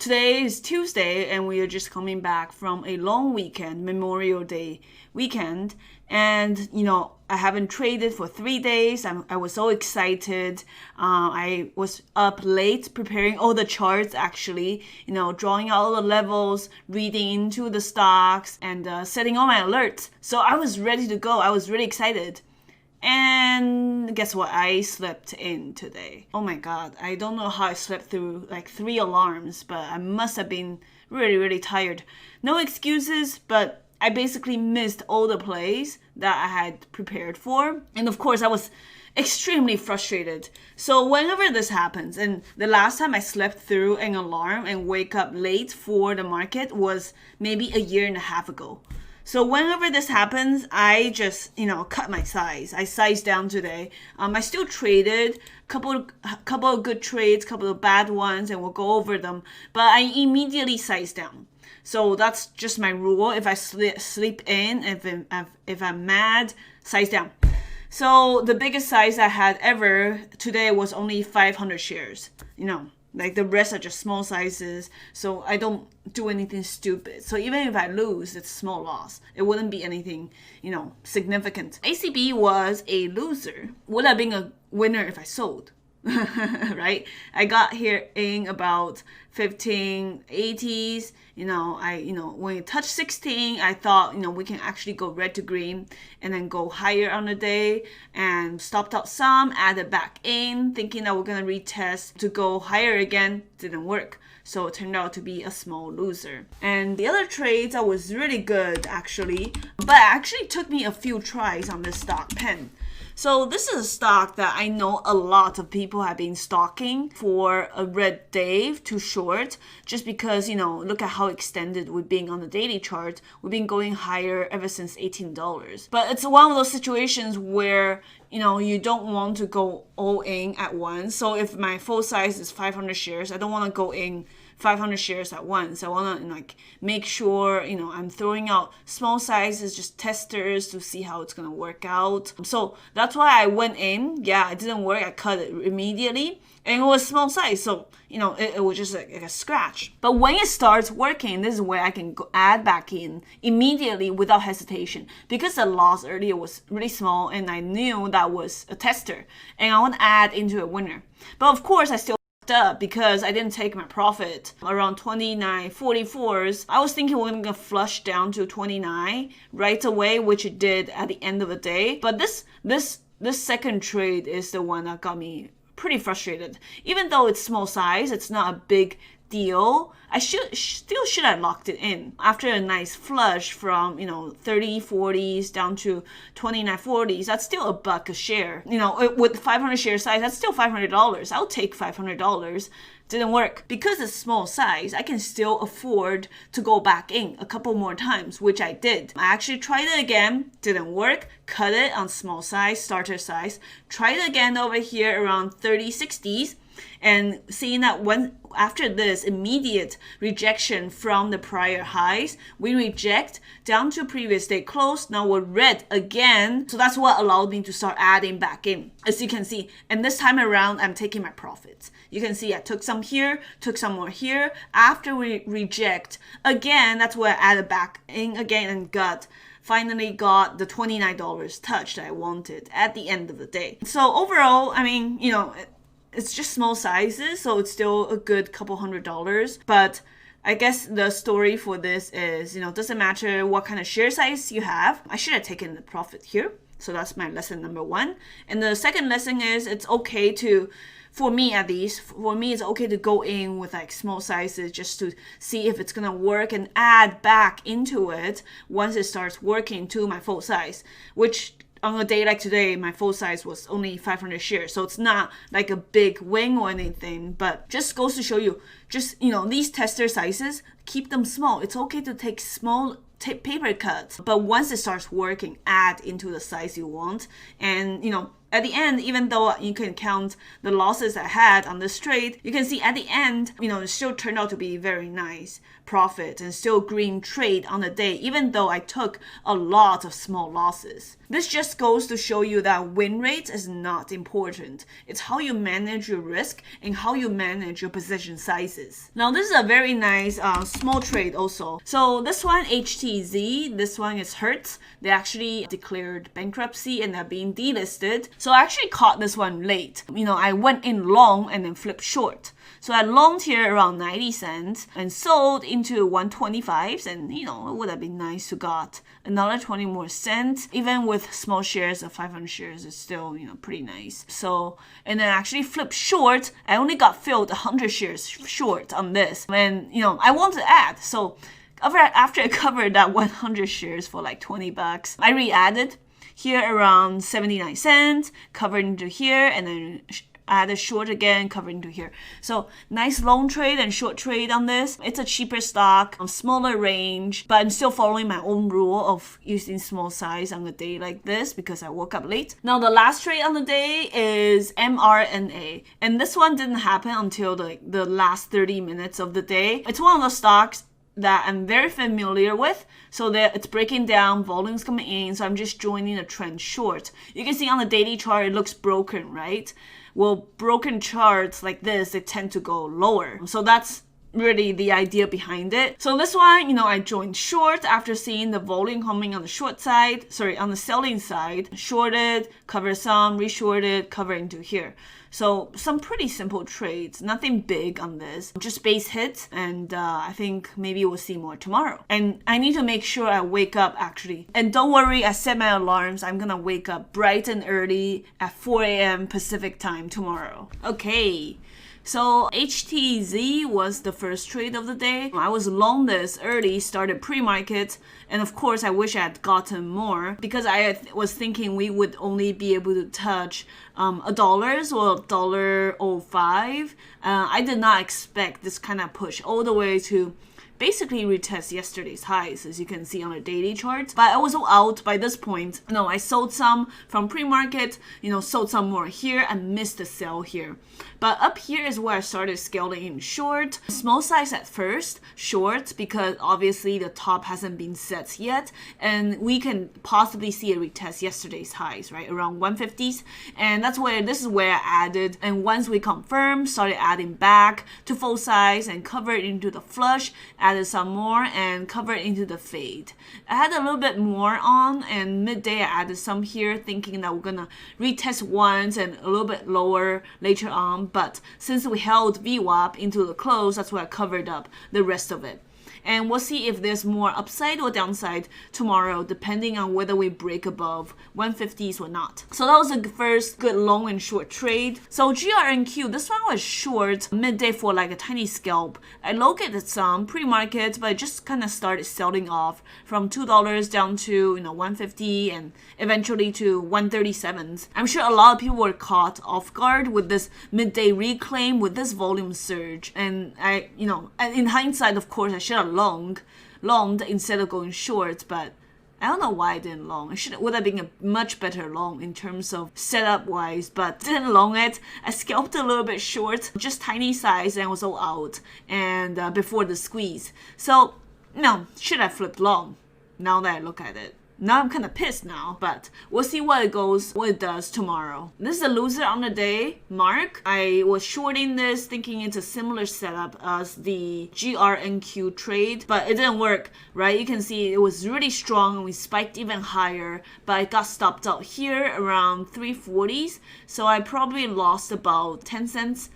Today is Tuesday and we are just coming back from a long weekend, Memorial Day weekend. And, I haven't traded for 3 days. I was so excited. I was up late preparing all the charts actually, drawing out all the levels, reading into the stocks and setting all my alerts. So I was ready to go. I was really excited. And guess what? I slept in today. Oh my God. I don't know how I slept through like 3 alarms, but I must have been really, really tired. No excuses, but I basically missed all the plays that I had prepared for. And of course, I was extremely frustrated. So whenever this happens, and the last time I slept through an alarm and wake up late for the market was maybe 1.5 years ago. So whenever this happens, I just, cut my size. I sized down today. I still traded couple of good trades, couple of bad ones, and we'll go over them. But I immediately sized down. So that's just my rule. If I sleep in, if I'm mad, size down. So the biggest size I had ever today was only 500 shares. Like the rest are just small sizes, so I don't do anything stupid. So even if I lose, it's small loss. It wouldn't be anything, significant. ACB was a loser. Would have been a winner if I sold, right? I got here in about 1580s. When it touched 16, I thought, we can actually go red to green and then go higher on the day, and stopped out some, added back in, thinking that we're going to retest to go higher again. Didn't work. So it turned out to be a small loser. And the other trades, I was really good actually, but it actually took me a few tries on this stock, PENN. So this is a stock that I know a lot of people have been stalking for a red day to short, just because, look at how extended we've been on the daily chart. We've been going higher ever since $18. But it's one of those situations where, you don't want to go all in at once. So if my full size is 500 shares, I don't want to go in 500 shares at once. I want to make sure, I'm throwing out small sizes, just testers to see how it's going to work out. So that's why I went in. Yeah, it didn't work. I cut it immediately. And it was small size. So, it was just like a scratch. But when it starts working, this is where I can add back in immediately without hesitation. Because the loss earlier was really small and I knew that was a tester. And I want to add into a winner. But of course, I still up because I didn't take my profit around 29.44s. I was thinking we're gonna flush down to 29 right away, which it did at the end of the day. But this second trade is the one that got me pretty frustrated. Even though it's small size, it's not a big deal. I still should have locked it in after a nice flush from 30.40s down to 29.40s. That's still $1 a share. With 500 share size, that's still $500. I'll take $500. Didn't work. Because it's small size, I can still afford to go back in a couple more times, which I did. I actually tried it again, didn't work, cut it on small size, starter size, tried it again over here around 30.60s, and seeing that after this immediate rejection from the prior highs, we reject down to previous day close. Now we're red again. So that's what allowed me to start adding back in, as you can see. And this time around, I'm taking my profits. You can see I took some here, took some more here. After we reject again, that's where I added back in again and finally got the $29 touch that I wanted at the end of the day. So overall, it's just small sizes, so it's still a good couple $100. But I guess the story for this is, doesn't matter what kind of share size you have. I should have taken the profit here. So that's my lesson number 1. And the second lesson is it's okay to, for me at least, it's okay to go in with small sizes just to see if it's going to work and add back into it once it starts working to my full size, which on a day like today, my full size was only 500 shares. So it's not like a big win or anything, but just goes to show you, these tester sizes, keep them small. It's okay to take small paper cuts, but once it starts working, add into the size you want. And, at the end, even though you can count the losses I had on this trade, you can see at the end, it still turned out to be very nice profit and still green trade on the day, even though I took a lot of small losses. This just goes to show you that win rate is not important. It's how you manage your risk and how you manage your position sizes. Now, this is a very nice small trade also. So this one, HTZ, this one is Hertz. They actually declared bankruptcy and they're being delisted. So I actually caught this one late. I went in long and then flipped short. So I longed here around 90 cents and sold into 125, and it would have been nice to got another 20 more cents. Even with small shares of 500 shares, it's still pretty nice. So, and then actually flipped short. I only got filled 100 shares short on this, and I want to add. So after I covered that 100 shares for like 20 bucks, I re-added here around 79 cents, covered into here, and then add a short again, covered into here. So nice long trade and short trade on this. It's a cheaper stock, smaller range, but I'm still following my own rule of using small size on a day like this because I woke up late. Now the last trade on the day is mRNA, and this one didn't happen until the last 30 minutes of the day. It's one of the stocks that I'm very familiar with, so that it's breaking down, volumes coming in, so I'm just joining a trend short. You can see on the daily chart it looks broken, right? Well, broken charts like this, they tend to go lower. So that's really the idea behind it. So this one, I joined short after seeing the volume coming on the short side, on the selling side. Shorted, cover some, reshorted, cover into here. So some pretty simple trades, nothing big on this, just base hits, and I think maybe we'll see more tomorrow. And I need to make sure I wake up actually. And don't worry, I set my alarms. I'm gonna wake up bright and early at 4 a.m. Pacific time tomorrow. Okay. So HTZ was the first trade of the day. I was long this early, started pre-market, and of course I wish I had gotten more because I was thinking we would only be able to touch $1 or $1.05. I did not expect this kind of push all the way to basically retest yesterday's highs, as you can see on a daily chart. But I was out by this point. I sold some from pre-market, sold some more here and missed the sell here. But up here is where I started scaling in short. Small size at first, short, because obviously the top hasn't been set yet. And we can possibly see a retest yesterday's highs, right? Around 150s. And this is where I added. And once we confirmed, started adding back to full size and covered into the flush, added some more and covered into the fade. I had a little bit more on, and midday I added some here thinking that we're gonna retest once and a little bit lower later on, but since we held VWAP into the close, that's why I covered up the rest of it. And we'll see if there's more upside or downside tomorrow, depending on whether we break above 150s or not. So that was the first good long and short trade. So GRNQ, this one was short midday for like a tiny scalp. I located some pre-market, but I just kind of started selling off from $2 down to 150 and eventually to 137s. I'm sure a lot of people were caught off guard with this midday reclaim with this volume surge. And and in hindsight, of course, I should have longed instead of going short, but I don't know why I didn't long. Would have been a much better long in terms of setup wise, but didn't long it. I scalped a little bit short, just tiny size, and was all out and before the squeeze. So should have flipped long now that I look at it. Now I'm kind of pissed now, but we'll see what it does tomorrow. This is a loser on the day, Mark. I was shorting this thinking it's a similar setup as the GRNQ trade, but it didn't work, right? You can see it was really strong and we spiked even higher, but it got stopped out here around 340s. So I probably lost about 10 cents.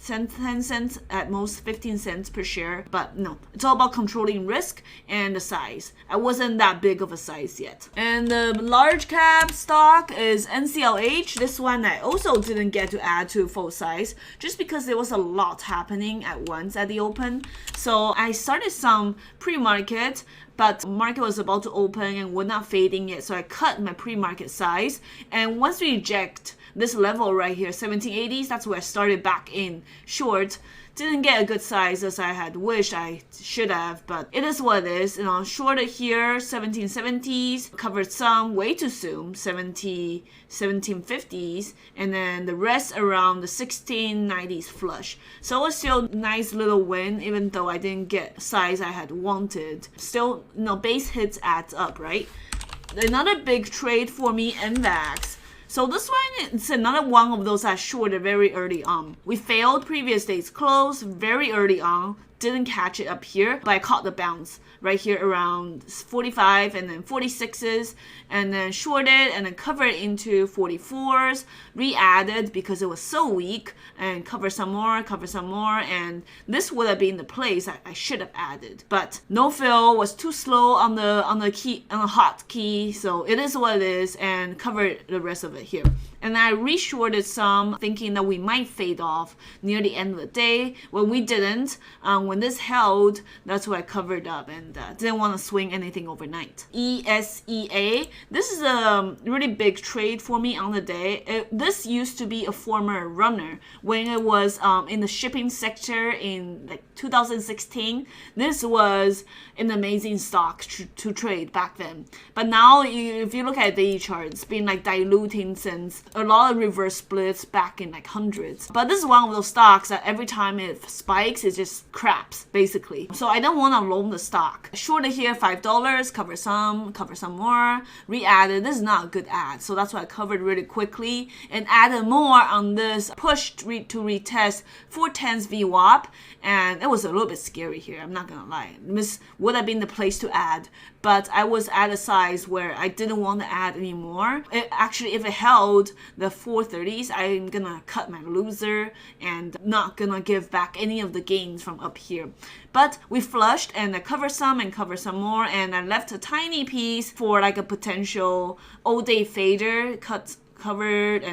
10 cents, at most 15 cents per share. But no, it's all about controlling risk and the size. I wasn't that big of a size yet. And the large cap stock is NCLH. This one I also didn't get to add to full size just because there was a lot happening at once at the open. So I started some pre-market, but market was about to open and we're not fading yet. So I cut my pre-market size. And once we reject this level right here, 1780s, that's where I started back in short Didn't get a good size as I had wished I should have, but it is what it is. Shorted here 1770s, covered some way too soon 1750s, and then the rest around the 1690s flush. So it was still nice little win, even though I didn't get size I had wanted. Still, base hits adds up, right? Another big trade for me, NVAX. So this one, it's another one of those I shorted very early on. We failed previous day's close very early on. Didn't catch it up here, but I caught the bounce right here around 45 and then 46s, and then shorted and then covered into 44s, re-added because it was so weak, and cover some more, and this would have been the place I should have added. But no fill, was too slow on the hot key, so it is what it is, and covered the rest of it here. And I re-shorted some, thinking that we might fade off near the end of the day. When we didn't, when this held, that's what I covered up and didn't want to swing anything overnight. ESEA, this is a really big trade for me on the day. This used to be a former runner when it was in the shipping sector in like 2016. This was an amazing stock to trade back then. But now, if you look at the chart, it's been like diluting since a lot of reverse splits back in like hundreds. But this is one of those stocks that every time it spikes, it just craps basically. So I don't want to loan the stock. Shorted here $5, cover some more, re-added. This is not a good add, so that's why I covered really quickly and added more on this push to retest 410s VWAP, and it was a little bit scary here. I'm not gonna lie. This would have been the place to add, but I was at a size where I didn't want to add anymore. Actually, if it held the 430s, I'm gonna cut my loser and not gonna give back any of the gains from up here. But we flushed and I covered some and covered some more, and I left a tiny piece for like a potential all-day fader, covered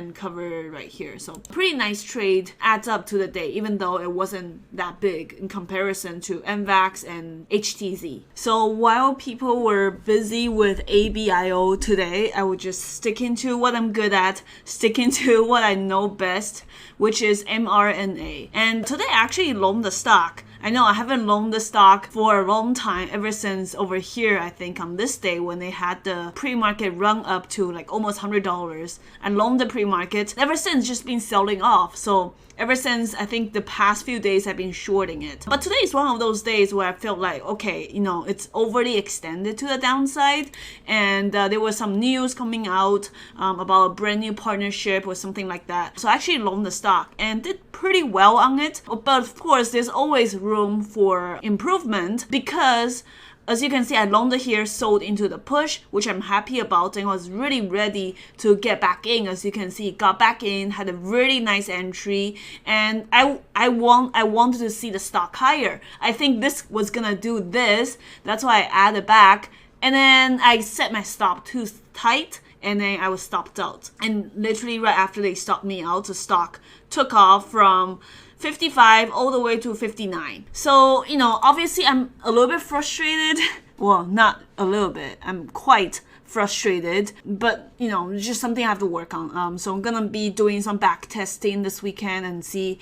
right here. So pretty nice trade, adds up to the day, even though it wasn't that big in comparison to NVAX and HTZ. So while people were busy with ABIO today, I would just stick into what I'm good at, stick into what I know best, which is mRNA. And today I actually loaned the stock. I know I haven't loaned the stock for a long time, ever since over here, I think on this day when they had the pre-market run up to like almost $100. I loaned the pre-market. Ever since, just been selling off. So ever since, I think the past few days I've been shorting it. But today is one of those days where I felt like, okay, it's overly extended to the downside. And there was some news coming out about a brand new partnership or something like that. So I actually loaned the stock and did pretty well on it. But of course, there's always room for improvement because, as you can see, I loaned it here, sold into the push, which I'm happy about, and was really ready to get back in. As you can see, got back in, had a really nice entry, and I wanted to see the stock higher. I think this was gonna do this. That's why I added back, and then I set my stop too tight, and then I was stopped out. And literally right after they stopped me out, the stock took off from 55 all the way to 59. So, obviously I'm a little bit frustrated. Well, not a little bit. I'm quite frustrated, but just something I have to work on. So I'm gonna be doing some back testing this weekend and see,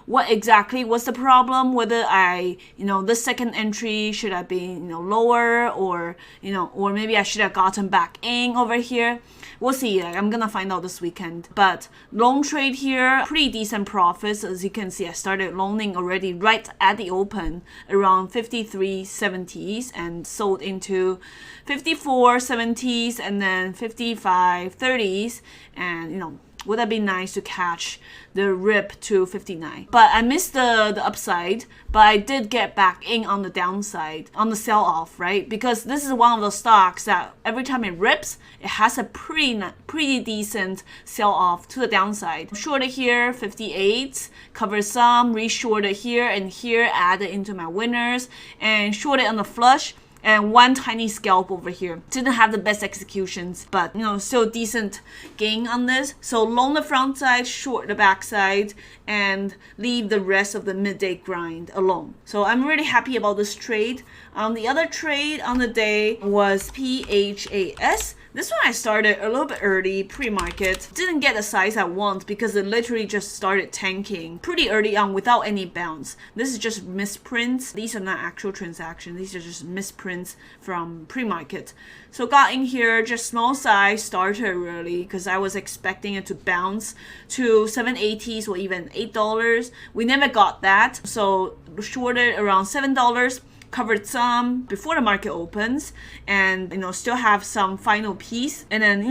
what exactly was the problem. Whether I, the second entry should have been, lower, or or maybe I should have gotten back in over here. We'll see. I'm gonna find out this weekend. But long trade here, pretty decent profits. As you can see, I started loaning already right at the open around 53.70s and sold into 54.70s and then 55.30s, and would have been nice to catch the rip to 59. But I missed the upside, but I did get back in on the downside, on the sell-off, right? Because this is one of those stocks that every time it rips, it has a pretty decent sell-off to the downside. Shorted here, 58, covered some, re-shorted here and here, added into my winners, and shorted on the flush. And one tiny scalp over here. Didn't have the best executions, but still decent gain on this. So long the front side, short the back side, and leave the rest of the midday grind alone. So I'm really happy about this trade. The other trade on the day was PHAS. This one I started a little bit early, pre-market. Didn't get the size I want because it literally just started tanking pretty early on without any bounce. This is just misprints. These are not actual transactions. These are just misprints from pre-market. So got in here, just small size, started early because I was expecting it to bounce to 7.80s or even $8. We never got that. So shorted around $7. Covered some before the market opens, and still have some final piece, and then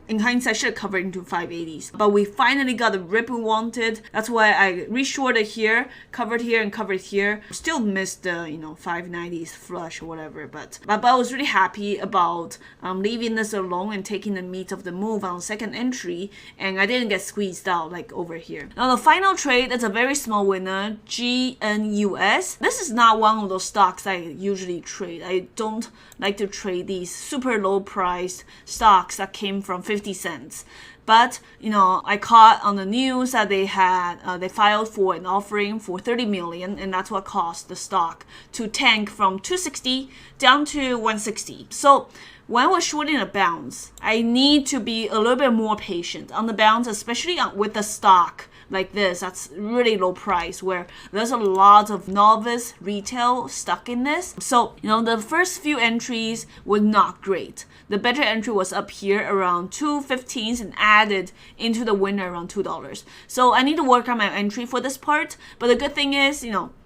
in hindsight should have covered into 580s, but we finally got the rip we wanted. That's why I reshorted here, covered here, and covered here. Still missed the 590s flush or whatever, but I was really happy about leaving this alone and taking the meat of the move on second entry, and I didn't get squeezed out like over here. Now the final trade is a very small winner, GNUS. This is not one of those stocks I usually trade. I don't like to trade these super low priced stocks that came from 50 cents. But I caught on the news that they filed for an offering for 30 million, and that's what caused the stock to tank from 260 down to 160. So when we're shorting a bounce, I need to be a little bit more patient on the bounce, especially with the stock like this that's really low price, where there's a lot of novice retail stuck in this. So the first few entries were not great. The better entry was up here around 2.15s and added into the winner around $2. So I need to work on my entry for this part, but the good thing is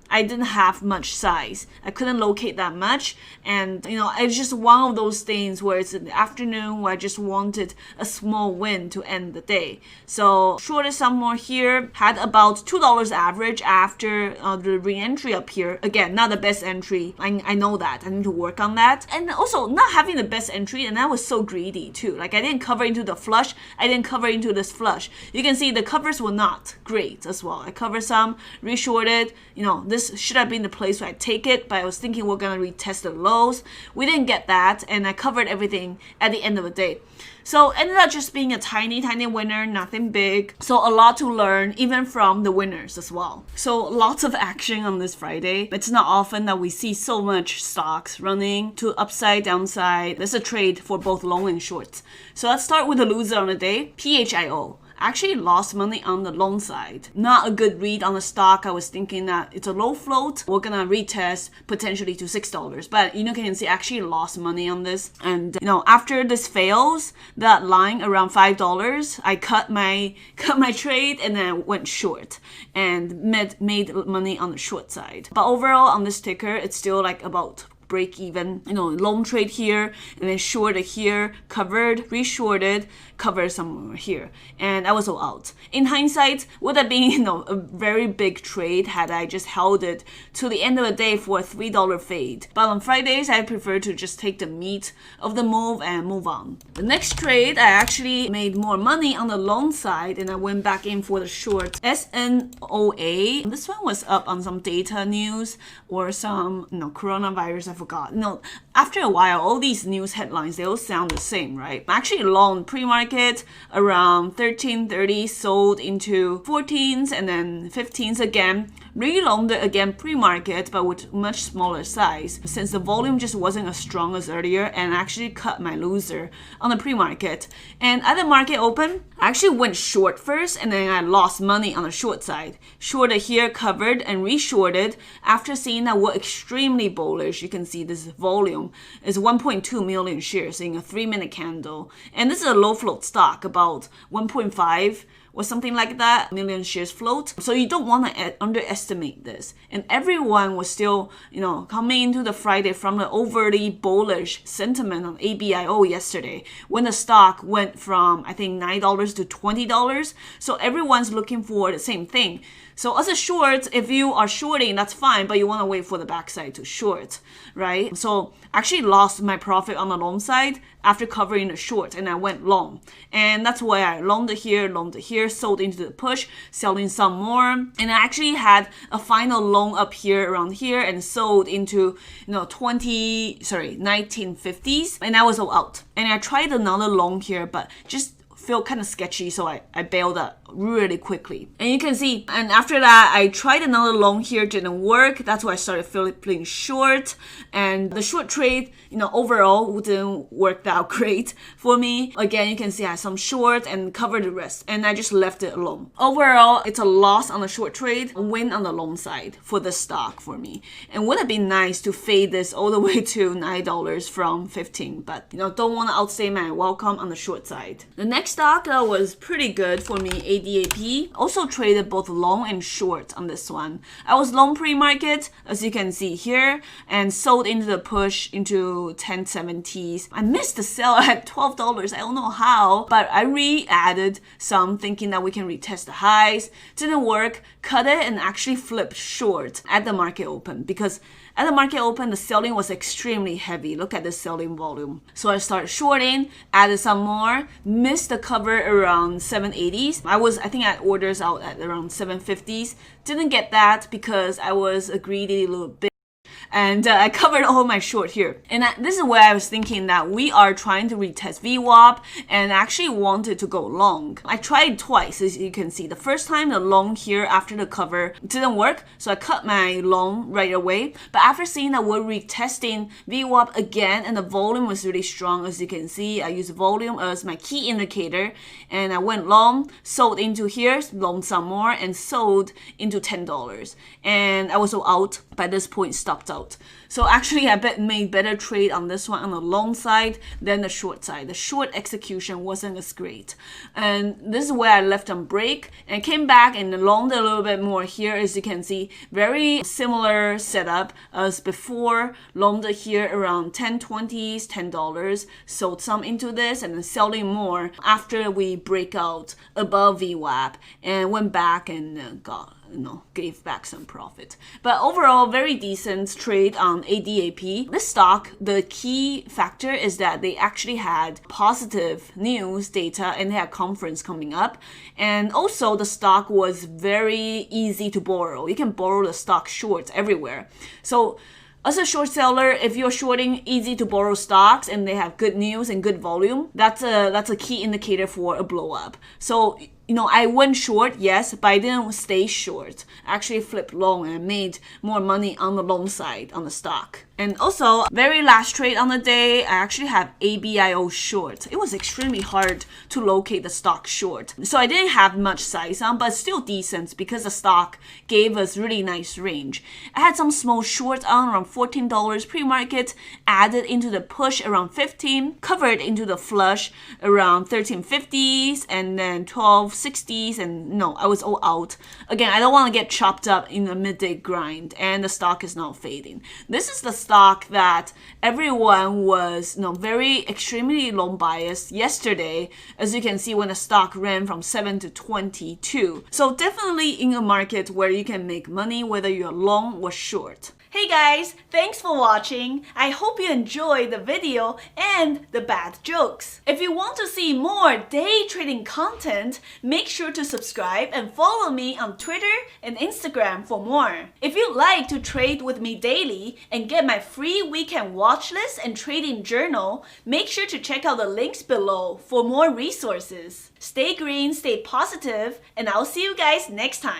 I didn't have much size. I couldn't locate that much, and it's just one of those things where it's in the afternoon where I just wanted a small win to end the day. So shorted some more here, had about $2 average after the re-entry up here. Again, not the best entry. I know that. I need to work on that. And also not having the best entry, and I was so greedy too. Like I didn't cover into the flush. I didn't cover into this flush. You can see the covers were not great as well. I covered some, re-shorted, this should have been the place where I take it, but I was thinking we're gonna retest the lows. We didn't get that, and I covered everything at the end of the day. So ended up just being a tiny winner, nothing big. So a lot to learn, even from the winners as well. So lots of action on this Friday. It's not often that we see so much stocks running to upside, downside. There's a trade for both long and short. So let's start with the loser on the day, PHIO. Actually lost money on the long side. Not a good read on the stock. I was thinking that it's a low float. We're gonna retest potentially to $6. But you can see I actually lost money on this. And after this fails, that line around $5, I cut my trade and then I went short and made money on the short side. But overall on this ticker, it's still like about break even, long trade here and then shorted here, covered, re-shorted, covered somewhere here, and I was all out. In hindsight, would have been a very big trade had I just held it to the end of the day for a $3 fade. But on Fridays, I prefer to just take the meat of the move and move on. The next trade, I actually made more money on the long side, and I went back in for the short SNOA. This one was up on some data news or some coronavirus. I forgot. After a while, all these news headlines, they all sound the same, right? I'm actually long pre-market around 13.30, sold into 14s and then 15s again. Re-longed it again pre-market, but with much smaller size, since the volume just wasn't as strong as earlier, and actually cut my loser on the pre-market. And at the market open, I actually went short first, and then I lost money on the short side. Shorted here, covered, and re-shorted after seeing that we're extremely bullish. You can see this volume is 1.2 million shares in a 3-minute candle, and this is a low float stock, about 1.5 or something like that million shares float. So you don't want to underestimate this. And everyone was still, coming into the Friday from the overly bullish sentiment on ABIO yesterday, when the stock went from, I think, $9 to $20. So everyone's looking for the same thing. So as a short, if you are shorting, that's fine, but you want to wait for the backside to short, right? So I actually lost my profit on the long side after covering the short, and I went long. And that's why I longed it here, sold into the push, selling some more. And I actually had a final long up here around here and sold into 1950s, and I was all out. And I tried another long here, but just felt kind of sketchy, so I bailed out really quickly. And you can see, and after that, I tried another long here, didn't work. That's why I started feeling short. And the short trade, overall didn't work out great for me. Again, you can see I had some short and covered the rest, and I just left it alone. Overall, it's a loss on the short trade, a win on the long side for the stock for me. And would have been nice to fade this all the way to $9 from 15, but don't want to outstay my welcome on the short side. The next stock was pretty good for me, ADAP. Also traded both long and short on this one. I was long pre-market, as you can see here, and sold into the push into 1070s. I missed the sell at $12. I don't know how, but I re-added some thinking that we can retest the highs. Didn't work, cut it, and actually flipped short at the market open, because at the market open, the selling was extremely heavy. Look at the selling volume. So I started shorting, added some more, missed the cover around 780s. I think I had orders out at around 750s. Didn't get that because I was a greedy little bit. And I covered all my short here. And this is where I was thinking that we are trying to retest VWAP and actually wanted to go long. I tried twice, as you can see. The first time, the long here after the cover didn't work, so I cut my long right away. But after seeing that we're retesting VWAP again and the volume was really strong, as you can see, I used volume as my key indicator and I went long, sold into here, long some more, and sold into $10. And I was out by this point, stopped out. So actually I made better trade on this one on the long side than the short side. The short execution wasn't as great. And this is where I left on break and came back and longed a little bit more here. As you can see, very similar setup as before. Longed here around 1020s, $10. Sold some into this and then selling more after we break out above VWAP and went back and gave back some profit. But overall, very decent trade on ADAP. This stock, the key factor is that they actually had positive news data and they had conference coming up. And also the stock was very easy to borrow. You can borrow the stock short everywhere. So as a short seller, if you're shorting easy to borrow stocks and they have good news and good volume, that's a key indicator for a blow up. So I went short, yes, but I didn't stay short. I actually flipped long and made more money on the long side on the stock. And also, very last trade on the day, I actually have ABIO short. It was extremely hard to locate the stock short. So I didn't have much size on, but still decent because the stock gave us really nice range. I had some small shorts on around $14 pre-market, added into the push around 15, covered into the flush around 1350s and then 1260s, and I was all out. Again, I don't want to get chopped up in the midday grind, and the stock is now fading. This is the stock that everyone was very extremely long biased yesterday, as you can see when the stock ran from 7 to 22. So definitely in a market where you can make money whether you're long or short. Hey guys, thanks for watching. I hope you enjoyed the video and the bad jokes. If you want to see more day trading content, make sure to subscribe and follow me on Twitter and Instagram for more. If you'd like to trade with me daily and get my free weekend watch list and trading journal, make sure to check out the links below for more resources. Stay green, stay positive, and I'll see you guys next time.